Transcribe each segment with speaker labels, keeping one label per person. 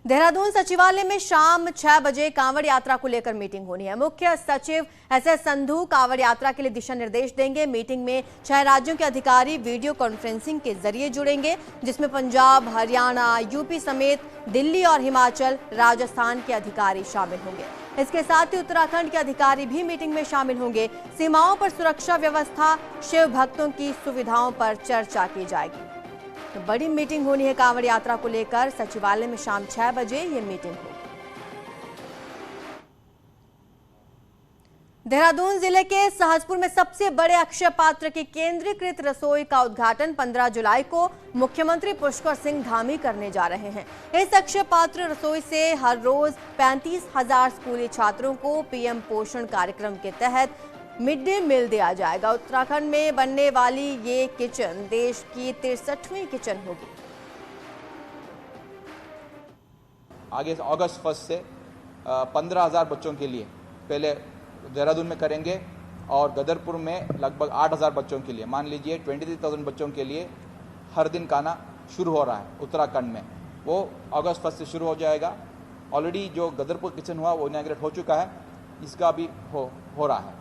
Speaker 1: देहरादून सचिवालय में शाम 6 बजे कांवड़ यात्रा को लेकर मीटिंग होनी है। मुख्य सचिव एस संधू कांवड़ यात्रा के लिए दिशा निर्देश देंगे। मीटिंग में 6 राज्यों के अधिकारी वीडियो कॉन्फ्रेंसिंग के जरिए जुड़ेंगे, जिसमें पंजाब, हरियाणा, यूपी समेत दिल्ली और हिमाचल, राजस्थान के अधिकारी शामिल होंगे। इसके साथ ही उत्तराखंड के अधिकारी भी मीटिंग में शामिल होंगे। सीमाओं पर सुरक्षा व्यवस्था, शिव भक्तों की सुविधाओं पर चर्चा की जाएगी। तो बड़ी मीटिंग होनी है कांवड़ यात्रा को लेकर। सचिवालय में शाम 6 बजे ये मीटिंग होगी। देहरादून जिले के सहसपुर में सबसे बड़े अक्षय पात्र की केंद्रीकृत रसोई का उद्घाटन 15 जुलाई को मुख्यमंत्री पुष्कर सिंह धामी करने जा रहे हैं। इस अक्षय पात्र रसोई से हर रोज 35,000 स्कूली छात्रों को पीएम पोषण कार्यक्रम के तहत मिड डे मील दिया जाएगा। उत्तराखंड में बनने वाली ये किचन देश की 63वीं किचन होगी।
Speaker 2: आगे अगस्त 1 से 15,000 बच्चों के लिए पहले देहरादून में करेंगे और गदरपुर में लगभग 8,000 बच्चों के लिए, मान लीजिए 23,000 बच्चों के लिए हर दिन खाना शुरू हो रहा है उत्तराखंड में। वो अगस्त 1 से शुरू हो जाएगा। ऑलरेडी जो गदरपुर किचन हुआ वो इनॉग्रेट हो चुका है, इसका भी हो रहा है।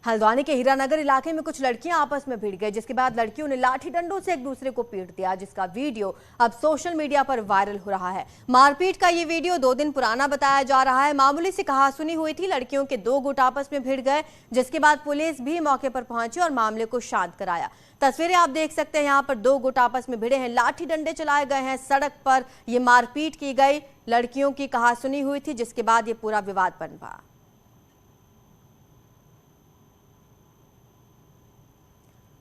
Speaker 1: हल्द्वानी के हीरानगर इलाके में कुछ लड़कियां आपस में भिड़ गई, जिसके बाद लड़कियों ने लाठी डंडों से एक दूसरे को पीट दिया, जिसका वीडियो अब सोशल मीडिया पर वायरल हो रहा है। मारपीट का ये वीडियो 2 दिन पुराना बताया जा रहा है। मामूली सी कहासुनी हुई थी, लड़कियों के 2 गुट आपस में भिड़ गए, जिसके बाद पुलिस भी मौके पर पहुंची और मामले को शांत कराया। तस्वीरें आप देख सकते हैं, यहाँ पर 2 गुट आपस में भिड़े हैं, लाठी डंडे चलाए गए हैं, सड़क पर ये मारपीट की गई, लड़कियों की कहासुनी हुई थी, जिसके बाद ये पूरा विवाद पनपा।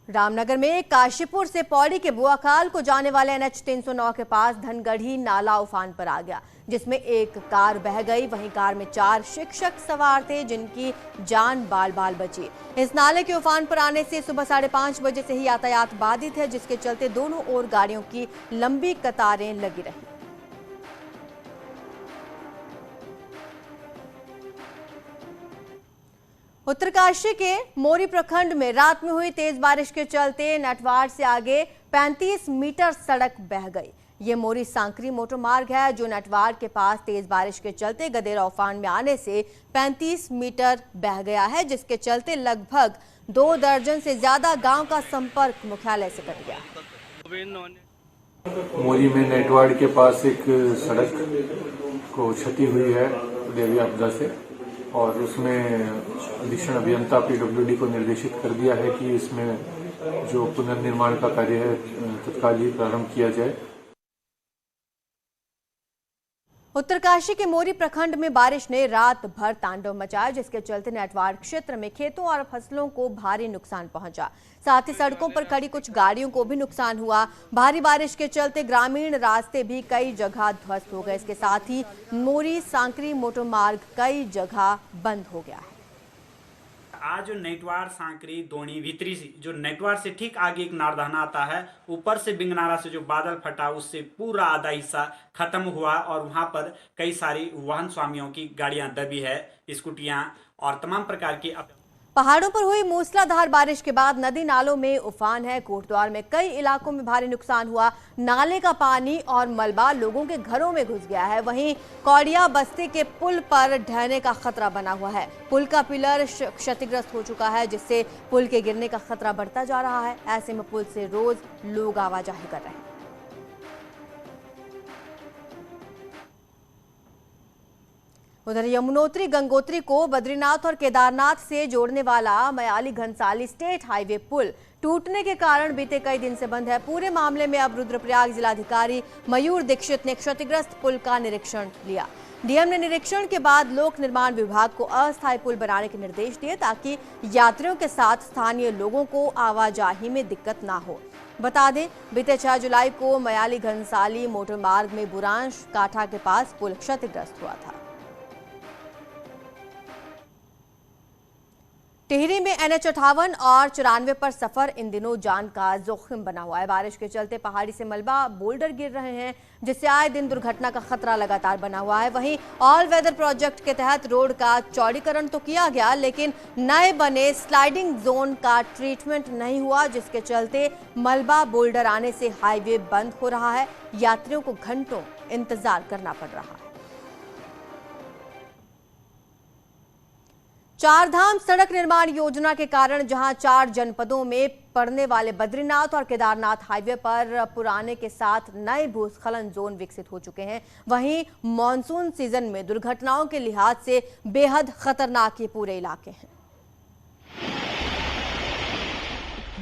Speaker 1: रामनगर में काशीपुर से पौड़ी के बुआखाल को जाने वाले NH 309 के पास धनगढ़ी नाला उफान पर आ गया, जिसमें एक कार बह गई। वहीं कार में 4 शिक्षक सवार थे, जिनकी जान बाल बाल बची। इस नाले के उफान पर आने से सुबह 5:30 बजे से ही यातायात बाधित है, जिसके चलते दोनों ओर गाड़ियों की लंबी कतारें लगी रही। उत्तरकाशी के मोरी प्रखंड में रात में हुई तेज बारिश के चलते नटवाड़ से आगे 35 मीटर सड़क बह गई। ये मोरी सांकरी मोटर मार्ग है, जो नटवाड़ के पास तेज बारिश के चलते गदेरा उफान में आने से 35 मीटर बह गया है, जिसके चलते लगभग 2 दर्जन से ज्यादा गांव का संपर्क मुख्यालय से कट गया।
Speaker 3: मोरी में नटवाड़ के पास एक सड़क को क्षति हुई है देवी आपदा से, और उसमें अधीक्षण अभियंता PWD को निर्देशित कर दिया है कि इसमें जो पुनर्निर्माण का कार्य है तत्काल ही प्रारंभ किया जाए।
Speaker 1: उत्तरकाशी के मोरी प्रखंड में बारिश ने रात भर तांडव मचाया, जिसके चलते नटवाड़ क्षेत्र में खेतों और फसलों को भारी नुकसान पहुंचा। साथ ही सड़कों पर खड़ी कुछ गाड़ियों को भी नुकसान हुआ। भारी बारिश के चलते ग्रामीण रास्ते भी कई जगह ध्वस्त हो गए। इसके साथ ही मोरी सांकरी मोटर मार्ग कई जगह बंद हो गया है।
Speaker 4: आज जो नटवाड़ सांकरी दोणी भीतरी जो नटवाड़ से ठीक आगे एक नारदाना आता है, ऊपर से बिंगनारा से जो बादल फटा उससे पूरा आधा हिस्सा खत्म हुआ और वहां पर कई सारी वाहन स्वामियों की गाड़ियां दबी है, स्कूटियां और तमाम प्रकार की।
Speaker 1: पहाड़ों पर हुई मूसलाधार बारिश के बाद नदी नालों में उफान है। कोटद्वार में कई इलाकों में भारी नुकसान हुआ। नाले का पानी और मलबा लोगों के घरों में घुस गया है। वहीं कौड़िया बस्ती के पुल पर ढहने का खतरा बना हुआ है। पुल का पिलर क्षतिग्रस्त हो चुका है, जिससे पुल के गिरने का खतरा बढ़ता जा रहा है। ऐसे में पुल से रोज लोग आवाजाही कर रहे हैं। उधर यमुनोत्री गंगोत्री को बद्रीनाथ और केदारनाथ से जोड़ने वाला मयाली घनसाली स्टेट हाईवे पुल टूटने के कारण बीते कई दिन से बंद है। पूरे मामले में अब रुद्रप्रयाग जिलाधिकारी मयूर दीक्षित ने क्षतिग्रस्त पुल का निरीक्षण लिया। डीएम ने निरीक्षण के बाद लोक निर्माण विभाग को अस्थायी पुल बनाने के निर्देश दिए, ताकि यात्रियों के साथ स्थानीय लोगों को आवाजाही में दिक्कत ना हो। बता दें, बीते 6 जुलाई को मयाली घनसाली मोटर मार्ग में बुरांश काठा के पास पुल क्षतिग्रस्त हुआ था। टिहरी में NH58 और 94 पर सफर इन दिनों जान का जोखिम बना हुआ है। बारिश के चलते पहाड़ी से मलबा बोल्डर गिर रहे हैं, जिससे आए दिन दुर्घटना का खतरा लगातार बना हुआ है। वहीं ऑल वेदर प्रोजेक्ट के तहत रोड का चौड़ीकरण तो किया गया, लेकिन नए बने स्लाइडिंग जोन का ट्रीटमेंट नहीं हुआ, जिसके चलते मलबा बोल्डर आने से हाईवे बंद हो रहा है। यात्रियों को घंटों इंतजार करना पड़ रहा है। चारधाम सड़क निर्माण योजना के कारण जहां 4 जनपदों में पड़ने वाले बद्रीनाथ और केदारनाथ हाईवे पर पुराने के साथ नए भूस्खलन जोन विकसित हो चुके हैं, वहीं मॉनसून सीजन में दुर्घटनाओं के लिहाज से बेहद खतरनाक ये पूरे इलाके हैं।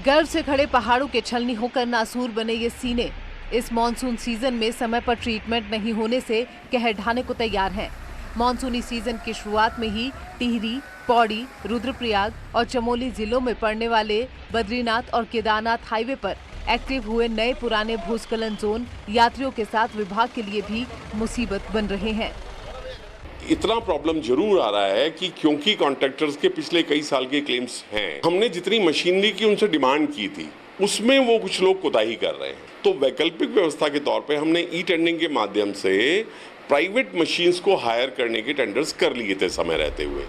Speaker 5: गर्व से खड़े पहाड़ों के छलनी होकर नासूर बने ये सीने इस मॉनसून सीजन में समय पर ट्रीटमेंट नहीं होने से कहर ढाने को तैयार हैं। मॉनसूनी सीजन की शुरुआत में ही टिहरी, पौड़ी, रुद्रप्रयाग और चमोली जिलों में पड़ने वाले बद्रीनाथ और केदारनाथ हाईवे पर एक्टिव हुए नए पुराने भूस्खलन जोन यात्रियों के साथ विभाग के लिए भी मुसीबत बन रहे हैं।
Speaker 6: इतना प्रॉब्लम जरूर आ रहा है कि क्योंकि कॉन्ट्रैक्टर्स के पिछले कई साल के क्लेम्स हैं, हमने जितनी मशीनरी की उनसे डिमांड की थी उसमें वो कुछ लोग कोताही कर रहे हैं। तो वैकल्पिक व्यवस्था के तौर पे हमने ई टेंडरिंग के माध्यम से प्राइवेट मशीन्स को हायर करने के टेंडर्स कर लिए थे समय रहते हुए।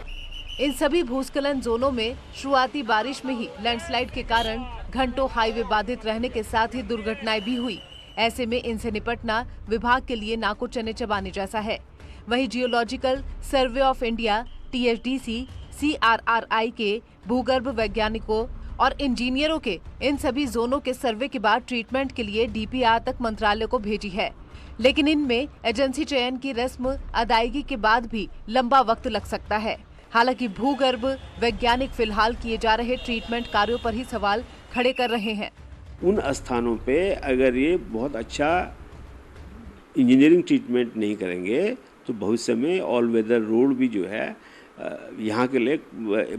Speaker 5: इन सभी भूस्खलन जोनों में शुरुआती बारिश में ही लैंडस्लाइड के कारण घंटों हाईवे बाधित रहने के साथ ही दुर्घटनाएं भी हुई। ऐसे में इनसे निपटना विभाग के लिए नाको चने चबाने जैसा है। वहीं geological survey of India THDC, CRRI के भूगर्भ वैज्ञानिकों और इंजीनियरों के इन सभी जोनों के सर्वे के बाद ट्रीटमेंट के लिए DPR तक मंत्रालय को भेजी है, लेकिन इनमें एजेंसी चयन की रस्म अदायगी के बाद भी लंबा वक्त लग सकता है। हालांकि भूगर्भ वैज्ञानिक फिलहाल किए जा रहे ट्रीटमेंट कार्यों पर ही सवाल खड़े कर रहे हैं।
Speaker 7: उन स्थानों पे अगर ये बहुत अच्छा इंजीनियरिंग ट्रीटमेंट नहीं करेंगे तो भविष्य में ऑल वेदर रोड भी जो है यहाँ के लिए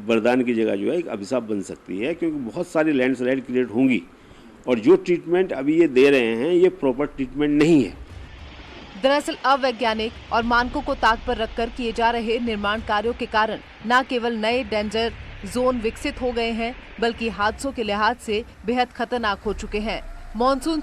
Speaker 7: वरदान की जगह जो है एक अभिशाप बन सकती है, क्योंकि बहुत सारी लैंडस्लाइड क्रिएट होंगी और जो ट्रीटमेंट अभी ये दे रहे हैं ये प्रॉपर ट्रीटमेंट नहीं है।
Speaker 5: दरअसल अवैज्ञानिक और मानकों को ताक पर रखकर किए जा रहे निर्माण कार्यों के कारण न केवल नए डेंजर जोन विकसित हो गए हैं, बल्कि हादसों के लिहाज से बेहद खतरनाक हो चुके हैं। मॉनसून